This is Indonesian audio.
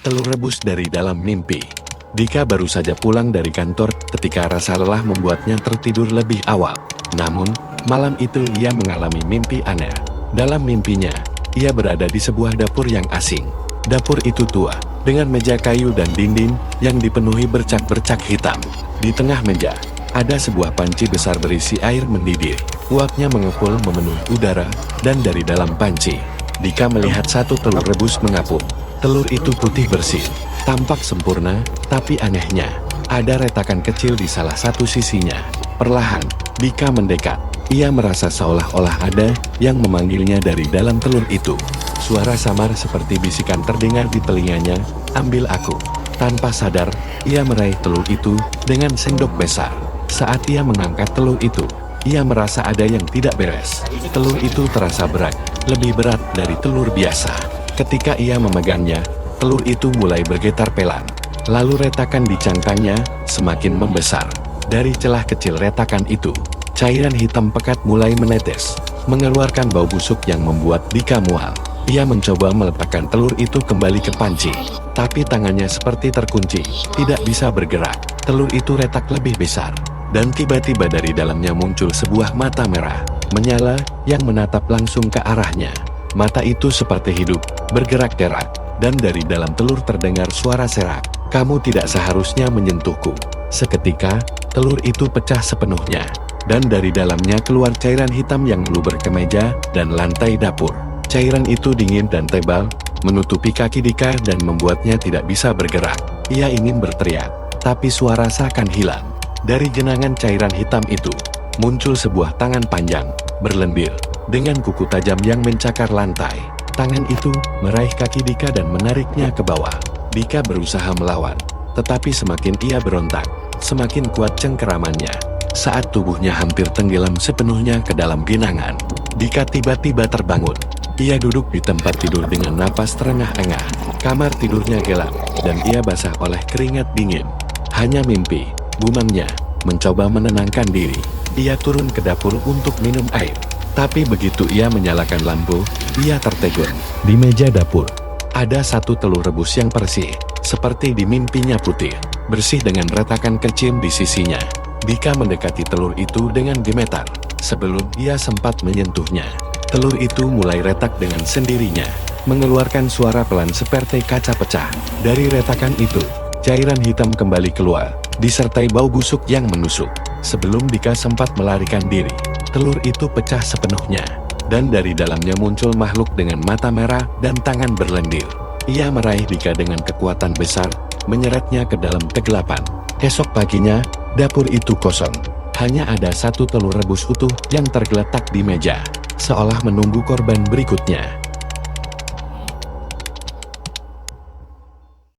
Telur rebus dari dalam mimpi. Dika baru saja pulang dari kantor ketika rasa lelah membuatnya tertidur lebih awal. Namun, malam itu ia mengalami mimpi aneh. Dalam mimpinya, ia berada di sebuah dapur yang asing. Dapur itu tua, dengan meja kayu dan dinding yang dipenuhi bercak-bercak hitam. Di tengah meja, ada sebuah panci besar berisi air mendidih. Uapnya mengepul memenuhi udara, dan dari dalam panci, Dika melihat satu telur rebus mengapung. Telur itu putih bersih, tampak sempurna, tapi anehnya, ada retakan kecil di salah satu sisinya. Perlahan, Dika mendekat. Ia merasa seolah-olah ada yang memanggilnya dari dalam telur itu. Suara samar seperti bisikan terdengar di telinganya, "Ambil aku." Tanpa sadar, ia meraih telur itu dengan sendok besar. Saat ia mengangkat telur itu, ia merasa ada yang tidak beres. Telur itu terasa berat, lebih berat dari telur biasa. Ketika ia memegangnya, telur itu mulai bergetar pelan. Lalu retakan di cangkangnya semakin membesar. Dari celah kecil retakan itu, cairan hitam pekat mulai menetes, mengeluarkan bau busuk yang membuat Dika mual. Ia mencoba meletakkan telur itu kembali ke panci, tapi tangannya seperti terkunci, tidak bisa bergerak. Telur itu retak lebih besar, dan tiba-tiba dari dalamnya muncul sebuah mata merah, menyala, yang menatap langsung ke arahnya. Mata itu seperti hidup, bergerak-gerak, dan dari dalam telur terdengar suara serak, "Kamu tidak seharusnya menyentuhku." Seketika, telur itu pecah sepenuhnya, dan dari dalamnya keluar cairan hitam yang meluber ke meja dan lantai dapur. Cairan itu dingin dan tebal, menutupi kaki Dika dan membuatnya tidak bisa bergerak. Ia ingin berteriak, tapi suara seakan hilang. Dari genangan cairan hitam itu, muncul sebuah tangan panjang, berlendir, dengan kuku tajam yang mencakar lantai. Tangan itu meraih kaki Dika dan menariknya ke bawah. Dika berusaha melawan, tetapi semakin ia berontak, semakin kuat cengkeramannya. Saat tubuhnya hampir tenggelam sepenuhnya ke dalam genangan, Dika tiba-tiba terbangun. Ia duduk di tempat tidur dengan napas terengah-engah. Kamar tidurnya gelap, dan ia basah oleh keringat dingin. Hanya mimpi, gumamnya, mencoba menenangkan diri. Ia turun ke dapur untuk minum air. Tapi begitu ia menyalakan lampu, ia tertegun. Di meja dapur, ada satu telur rebus yang bersih, seperti di mimpinya putih, bersih dengan retakan kecil di sisinya. Dika mendekati telur itu dengan gemetar. Sebelum ia sempat menyentuhnya, telur itu mulai retak dengan sendirinya, mengeluarkan suara pelan seperti kaca pecah. Dari retakan itu, cairan hitam kembali keluar, disertai bau busuk yang menusuk. Sebelum Dika sempat melarikan diri, telur itu pecah sepenuhnya, dan dari dalamnya muncul makhluk dengan mata merah dan tangan berlendir. Ia meraih Dika dengan kekuatan besar, menyeretnya ke dalam kegelapan. Esok paginya, dapur itu kosong. Hanya ada satu telur rebus utuh yang tergeletak di meja, seolah menunggu korban berikutnya.